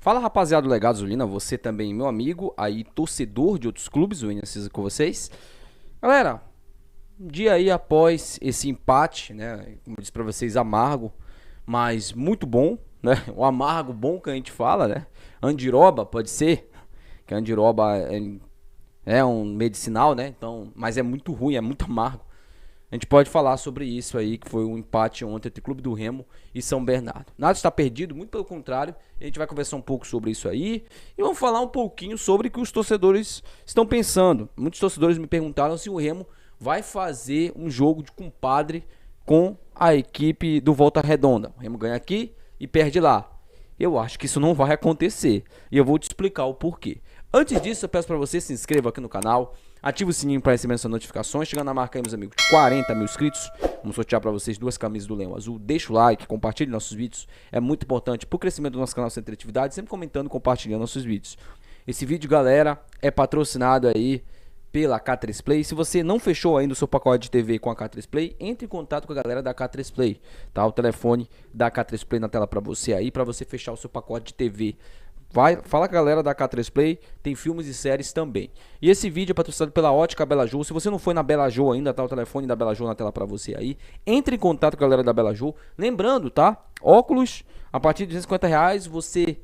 Fala, rapaziada do Legado Zulina, você também, meu amigo, aí torcedor de outros clubes, o Inacisa com vocês. Galera, um dia aí após esse empate, né, como eu disse pra vocês, amargo, mas muito bom, né, o amargo bom que a gente fala, né, andiroba pode ser, que a andiroba é um medicinal, né, então, mas é muito ruim, é muito amargo. A gente pode falar sobre isso aí, que foi um empate ontem entre Clube do Remo e São Bernardo. Nada está perdido, muito pelo contrário. A gente vai conversar um pouco sobre isso aí e vamos falar um pouquinho sobre o que os torcedores estão pensando. Muitos torcedores me perguntaram se o Remo vai fazer um jogo de compadre com a equipe do Volta Redonda. O Remo ganha aqui e perde lá. Eu acho que isso não vai acontecer e eu vou te explicar o porquê. Antes disso, eu peço para você se inscreva aqui no canal, ative o sininho para receber essas notificações. Chegando na marca aí, meus amigos, de 40 mil inscritos. Vamos sortear para vocês 2 camisas do Leão Azul. Deixa o like, compartilhe nossos vídeos. É muito importante para o crescimento do nosso canal Sem Interatividade. Sempre comentando e compartilhando nossos vídeos. Esse vídeo, galera, é patrocinado aí pela K3 Play. Se você não fechou ainda o seu pacote de TV com a K3 Play, entre em contato com a galera da K3 Play. Tá? O telefone da K3 Play na tela para você aí, para você fechar o seu pacote de TV. Fala com a galera da K3 Play, tem filmes e séries também. E esse vídeo é patrocinado pela Ótica Bela Jô. Se você não foi na Bela Jô ainda, tá o telefone da Bela Jô na tela pra você aí. Entre em contato com a galera da Bela Jô. Lembrando, tá? Óculos, a partir de R$250 você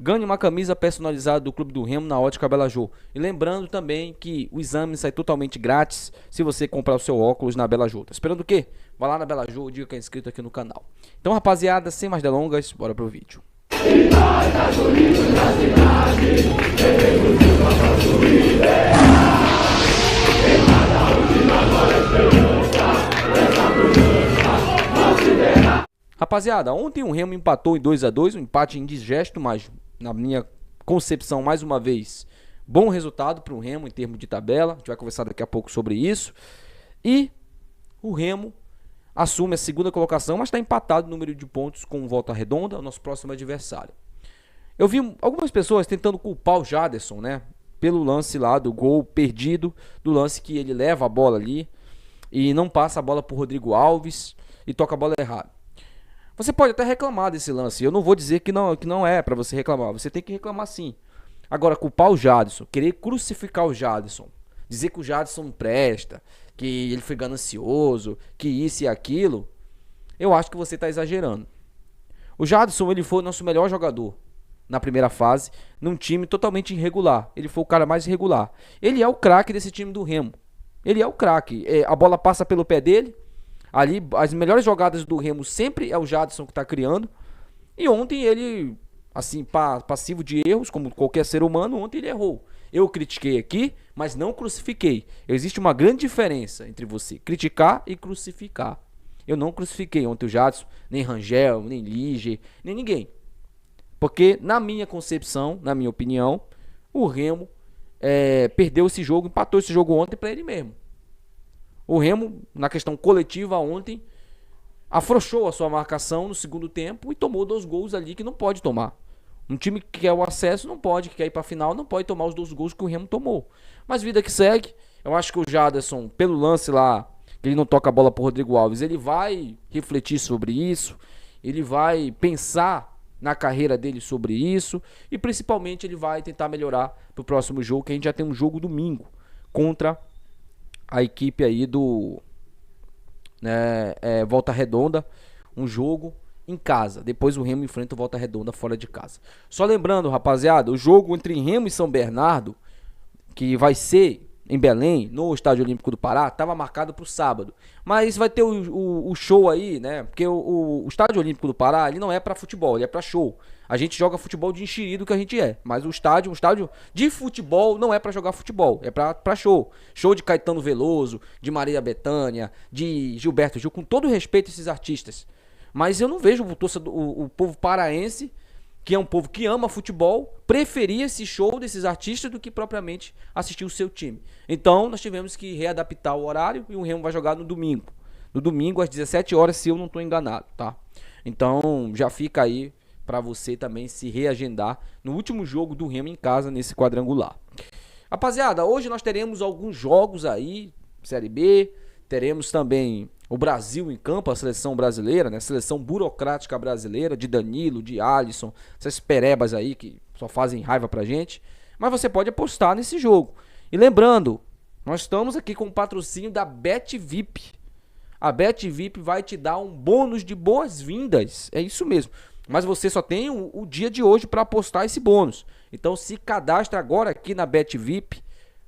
ganha uma camisa personalizada do Clube do Remo na Ótica Bela Jô. E lembrando também que o exame sai totalmente grátis se você comprar o seu óculos na Bela Jô. Tá esperando o quê? Vai lá na Bela Jô, diga que é inscrito aqui no canal. Então, rapaziada, sem mais delongas, bora pro vídeo. Rapaziada, ontem o Remo empatou em 2-2, um empate indigesto, mas na minha concepção, mais uma vez, bom resultado para o Remo em termos de tabela. A gente vai conversar daqui a pouco sobre isso. E o Remo assume a segunda colocação, mas está empatado no número de pontos com o Volta Redonda, o nosso próximo adversário. Eu vi algumas pessoas tentando culpar o Jaderson, né? Pelo lance lá do gol perdido, do lance que ele leva a bola ali e não passa a bola pro Rodrigo Alves e toca a bola errada. Você pode até reclamar desse lance. Eu não vou dizer que não é para você reclamar. Você tem que reclamar sim. Agora, culpar o Jaderson, querer crucificar o Jaderson, dizer que o Jaderson não presta, que ele foi ganancioso, que isso e aquilo, eu acho que você está exagerando. O Jaderson, ele foi o nosso melhor jogador na primeira fase, num time totalmente irregular. Ele foi o cara mais irregular. Ele é o craque desse time do Remo. Ele é o craque. A bola passa pelo pé dele. Ali, as melhores jogadas do Remo sempre é o Jaderson que está criando. E ontem ele, assim, passivo de erros, como qualquer ser humano, ontem ele errou. Eu critiquei aqui, mas não crucifiquei. Existe uma grande diferença entre você criticar e crucificar. Eu não crucifiquei ontem o Jaderson, nem Rangel, nem Lige, nem ninguém. Porque, na minha concepção, na minha opinião, o Remo perdeu esse jogo, empatou esse jogo ontem para ele mesmo. O Remo, na questão coletiva ontem, afrouxou a sua marcação no segundo tempo e tomou 2 gols ali que não pode tomar. Um time que quer o acesso não pode, que quer ir para a final, não pode tomar os 2 gols que o Remo tomou. Mas vida que segue, eu acho que o Jaderson, pelo lance lá, que ele não toca a bola para o Rodrigo Alves, ele vai refletir sobre isso, ele vai pensar na carreira dele sobre isso e principalmente ele vai tentar melhorar pro próximo jogo, que a gente já tem um jogo domingo contra a equipe aí do Volta Redonda, um jogo em casa. Depois o Remo enfrenta o Volta Redonda fora de casa. Só lembrando, rapaziada, o jogo entre Remo e São Bernardo, que vai ser em Belém, no Estádio Olímpico do Pará, estava marcado para o sábado. Mas vai ter o show aí, né? Porque o Estádio Olímpico do Pará, ele não é para futebol, ele é para show. A gente joga futebol de enxerido que a gente é. Mas um estádio de futebol não é para jogar futebol, é para show. Show de Caetano Veloso, de Bethânia, de Gilberto Gil, com todo respeito a esses artistas. Mas eu não vejo o povo paraense, que é um povo que ama futebol, preferia esse show desses artistas do que propriamente assistir o seu time. Então nós tivemos que readaptar o horário e o Remo vai jogar no domingo. No domingo às 17 horas, se eu não estou enganado, tá? Então já fica aí para você também se reagendar no último jogo do Remo em casa nesse quadrangular. Rapaziada, hoje nós teremos alguns jogos aí, Série B, teremos também o Brasil em campo, a seleção brasileira, né? A seleção burocrática brasileira, de Danilo, de Alisson, essas perebas aí que só fazem raiva pra gente. Mas você pode apostar nesse jogo. E lembrando, nós estamos aqui com o patrocínio da BetVip. A BetVip vai te dar um bônus de boas-vindas. É isso mesmo. Mas você só tem o dia de hoje para apostar esse bônus. Então se cadastra agora aqui na BetVip,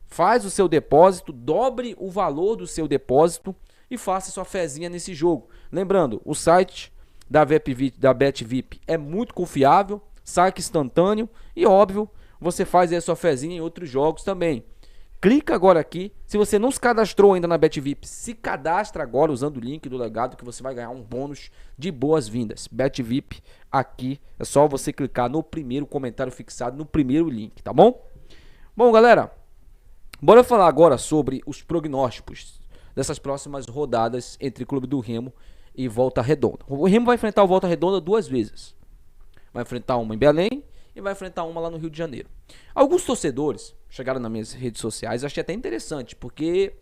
faz o seu depósito, dobre o valor do seu depósito e faça sua fezinha nesse jogo. Lembrando, o site da BetVip é muito confiável, saque instantâneo e, óbvio, você faz aí a sua fezinha em outros jogos também. Clica agora aqui. Se você não se cadastrou ainda na BetVip, se cadastra agora usando o link do legado que você vai ganhar um bônus de boas-vindas. BetVip aqui, é só você clicar no primeiro comentário fixado, no primeiro link, tá bom? Bom, galera, bora falar agora sobre os prognósticos dessas próximas rodadas entre Clube do Remo e Volta Redonda. O Remo vai enfrentar o Volta Redonda 2 vezes. Vai enfrentar uma em Belém e vai enfrentar uma lá no Rio de Janeiro. Alguns torcedores chegaram nas minhas redes sociais, eu achei até interessante, porque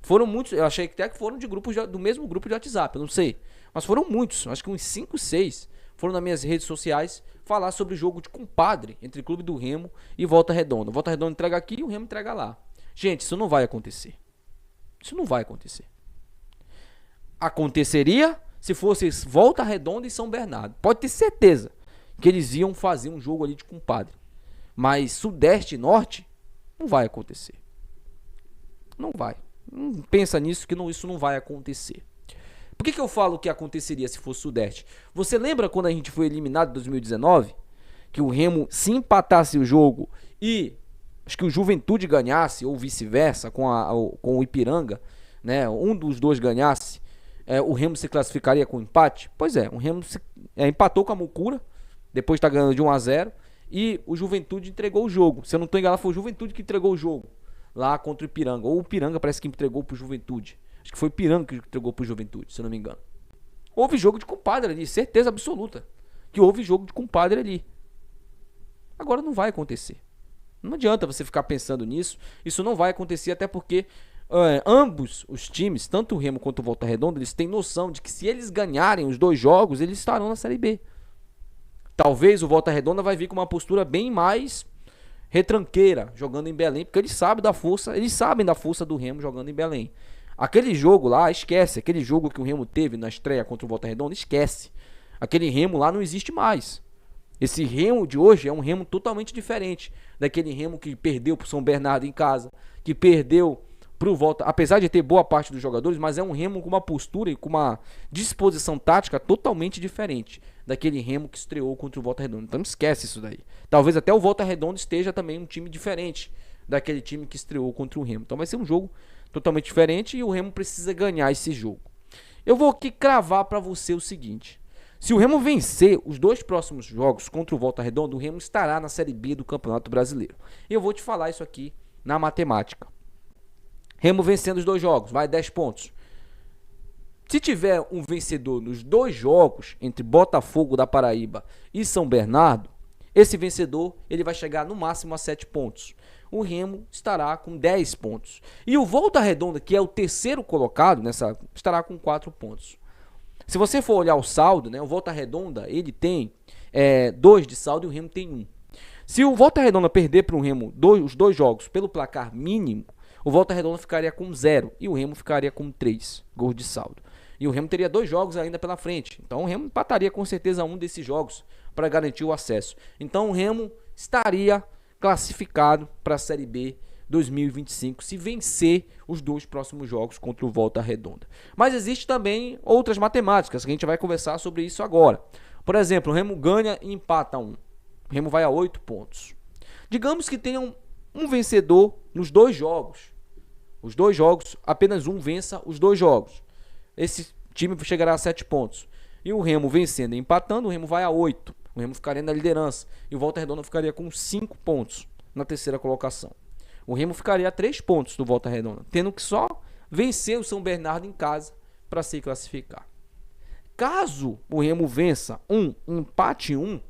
foram muitos, eu achei até que foram de grupos do mesmo grupo de WhatsApp, eu não sei, mas foram muitos, acho que uns 5, 6 foram nas minhas redes sociais falar sobre o jogo de compadre entre Clube do Remo e Volta Redonda. Volta Redonda entrega aqui e o Remo entrega lá. Gente, isso não vai acontecer. Isso não vai acontecer. Aconteceria se fosse Volta Redonda e São Bernardo. Pode ter certeza que eles iam fazer um jogo ali de compadre. Mas Sudeste e Norte não vai acontecer. Não vai. Não pensa nisso que isso não vai acontecer. Por que eu falo que aconteceria se fosse Sudeste? Você lembra quando a gente foi eliminado em 2019? Que o Remo, se empatasse o jogo e acho que o Juventude ganhasse, ou vice-versa, com o Ipiranga, né? Um dos dois ganhasse, o Remo se classificaria com empate? Pois é, o Remo empatou com a Mucura, depois está ganhando de 1-0, e o Juventude entregou o jogo. Se eu não estou enganado, foi o Juventude que entregou o jogo lá contra o Ipiranga. Ou o Ipiranga parece que entregou pro Juventude. Acho que foi o Ipiranga que entregou pro Juventude, se eu não me engano. Houve jogo de compadre ali, certeza absoluta que houve jogo de compadre ali. Agora não vai acontecer. Não adianta você ficar pensando nisso. Isso não vai acontecer, até porque ambos os times, tanto o Remo quanto o Volta Redonda, eles têm noção de que se eles ganharem os 2 jogos, eles estarão na Série B. Talvez o Volta Redonda vai vir com uma postura bem mais retranqueira, jogando em Belém, porque eles sabem da força do Remo jogando em Belém. Aquele jogo lá, esquece. Aquele jogo que o Remo teve na estreia contra o Volta Redonda, esquece. Aquele Remo lá não existe mais. Esse Remo de hoje é um Remo totalmente diferente daquele Remo que perdeu pro São Bernardo em casa, que perdeu pro Volta, apesar de ter boa parte dos jogadores, mas é um Remo com uma postura e com uma disposição tática totalmente diferente daquele Remo que estreou contra o Volta Redonda. Então esquece isso daí. Talvez até o Volta Redonda esteja também um time diferente daquele time que estreou contra o Remo. Então vai ser um jogo totalmente diferente e o Remo precisa ganhar esse jogo. Eu vou aqui cravar para você o seguinte: se o Remo vencer os 2 próximos jogos contra o Volta Redonda, o Remo estará na Série B do Campeonato Brasileiro. E eu vou te falar isso aqui na matemática. Remo vencendo os 2 jogos, vai 10 pontos. Se tiver um vencedor nos 2 jogos entre Botafogo da Paraíba e São Bernardo, esse vencedor ele vai chegar no máximo a 7 pontos. O Remo estará com 10 pontos. E o Volta Redonda, que é o terceiro colocado, estará com 4 pontos. Se você for olhar o saldo, né, o Volta Redonda ele tem 2 de saldo e o Remo tem 1. Se o Volta Redonda perder para o Remo os 2 jogos pelo placar mínimo, o Volta Redonda ficaria com 0 e o Remo ficaria com 3 gols de saldo. E o Remo teria 2 jogos ainda pela frente. Então o Remo empataria com certeza um desses jogos para garantir o acesso. Então o Remo estaria classificado para a Série B 2025 se vencer os 2 próximos jogos contra o Volta Redonda. Mas existe também outras matemáticas, que a gente vai conversar sobre isso agora. Por exemplo, o Remo ganha e empata 1. O Remo vai a 8 pontos. Digamos que tenha um vencedor nos 2 jogos. Os 2 jogos, apenas um vença os 2 jogos. Esse time chegará a 7 pontos. E o Remo vencendo e empatando, o Remo vai a 8. O Remo ficaria na liderança. E o Volta Redonda ficaria com 5 pontos na terceira colocação. O Remo ficaria a 3 pontos do Volta Redonda, tendo que só vencer o São Bernardo em casa para se classificar. Caso o Remo vença empate 1,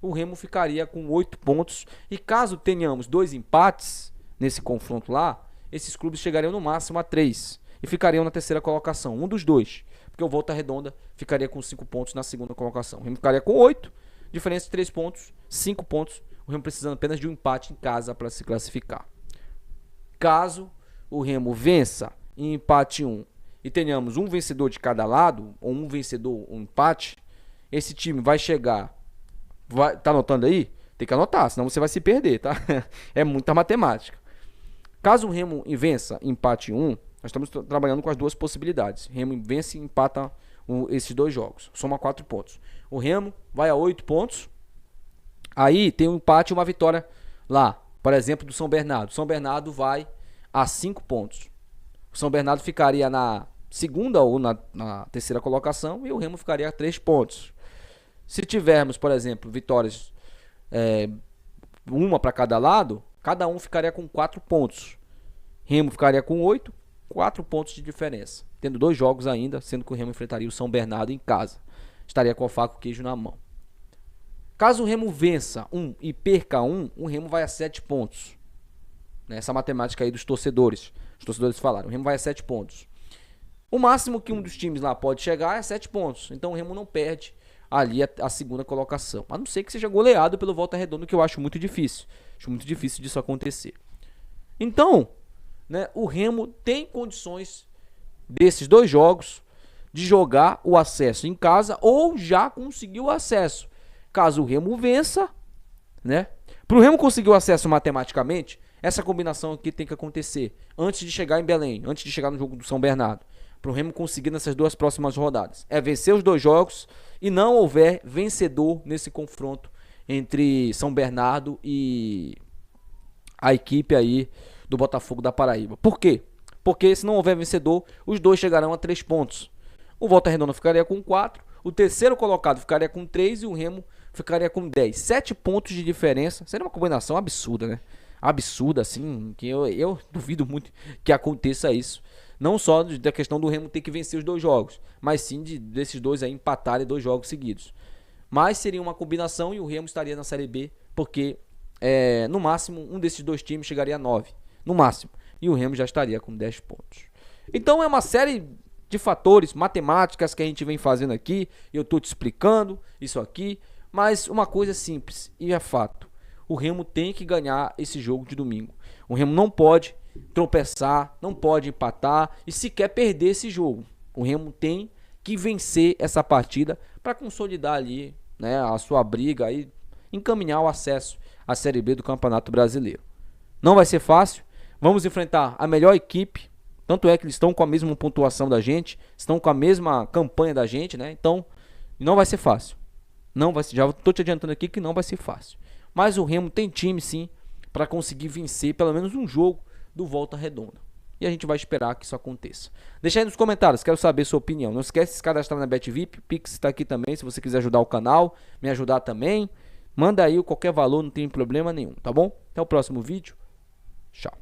o Remo ficaria com 8 pontos. E caso tenhamos 2 empates nesse confronto lá, esses clubes chegariam no máximo a 3. e ficariam na terceira colocação, um dos dois, porque o Volta Redonda ficaria com 5 pontos na segunda colocação. O Remo ficaria com 8, diferença de 3 pontos, 5 pontos, o Remo precisando apenas de um empate em casa para se classificar. Caso o Remo vença em empate 1 e tenhamos um vencedor de cada lado, ou um vencedor, um empate, esse time vai chegar, tá anotando aí? Tem que anotar, senão você vai se perder, tá? É muita matemática. Caso o Remo vença empate 1, nós estamos trabalhando com as duas possibilidades. Remo vence e empata esses dois jogos, soma 4 pontos. O Remo vai a 8 pontos, aí tem um empate e uma vitória lá, por exemplo, do São Bernardo. São Bernardo vai a 5 pontos. O São Bernardo ficaria na segunda ou na terceira colocação e o Remo ficaria a 3 pontos. Se tivermos, por exemplo, vitórias uma para cada lado, cada um ficaria com 4 pontos. Remo ficaria com 8, 4 pontos de diferença. Tendo 2 jogos ainda, sendo que o Remo enfrentaria o São Bernardo em casa. Estaria com a faca e o queijo na mão. Caso o Remo vença um e perca o Remo vai a 7 pontos. Essa matemática aí dos torcedores. Os torcedores falaram, o Remo vai a 7 pontos. O máximo que um dos times lá pode chegar é 7 pontos. Então o Remo não perde ali a segunda colocação. A não ser que seja goleado pelo Volta Redonda, que eu acho muito difícil. Acho muito difícil disso acontecer. Então, o Remo tem condições desses 2 jogos de jogar o acesso em casa ou já conseguiu o acesso. Caso o Remo vença, para o Remo conseguir o acesso matematicamente, essa combinação aqui tem que acontecer antes de chegar em Belém, antes de chegar no jogo do São Bernardo. Para o Remo conseguir nessas 2 próximas rodadas. É vencer os 2 jogos e não houver vencedor nesse confronto entre São Bernardo e a equipe aí do Botafogo da Paraíba. Por quê? Porque se não houver vencedor, os 2 chegarão a 3 pontos. O Volta Redonda ficaria com 4, o terceiro colocado ficaria com 3 e o Remo ficaria com 10. 7 pontos de diferença. Seria uma combinação absurda, Absurda, assim, que eu duvido muito que aconteça isso. Não só da questão do Remo ter que vencer os 2 jogos, mas sim desses 2 aí empatarem 2 jogos seguidos. Mas seria uma combinação e o Remo estaria na Série B, porque no máximo um desses 2 times chegaria a 9, no máximo, e o Remo já estaria com 10 pontos. Então é uma série de fatores, matemáticas que a gente vem fazendo aqui, eu estou te explicando isso aqui, mas uma coisa simples e é fato. O Remo tem que ganhar esse jogo de domingo. O Remo não pode tropeçar, não pode empatar e sequer perder esse jogo. O Remo tem que vencer essa partida para consolidar ali, a sua briga e encaminhar o acesso à Série B do Campeonato Brasileiro. Não vai ser fácil. Vamos enfrentar a melhor equipe. Tanto é que eles estão com a mesma pontuação da gente, estão com a mesma campanha da gente, Então, não vai ser fácil. Não vai ser, já estou te adiantando aqui que não vai ser fácil. Mas o Remo tem time sim para conseguir vencer pelo menos um jogo do Volta Redonda. E a gente vai esperar que isso aconteça. Deixa aí nos comentários, quero saber sua opinião. Não esquece de se cadastrar na BetVip, Pix está aqui também, se você quiser ajudar o canal, me ajudar também. Manda aí qualquer valor, não tem problema nenhum, tá bom? Até o próximo vídeo. Tchau.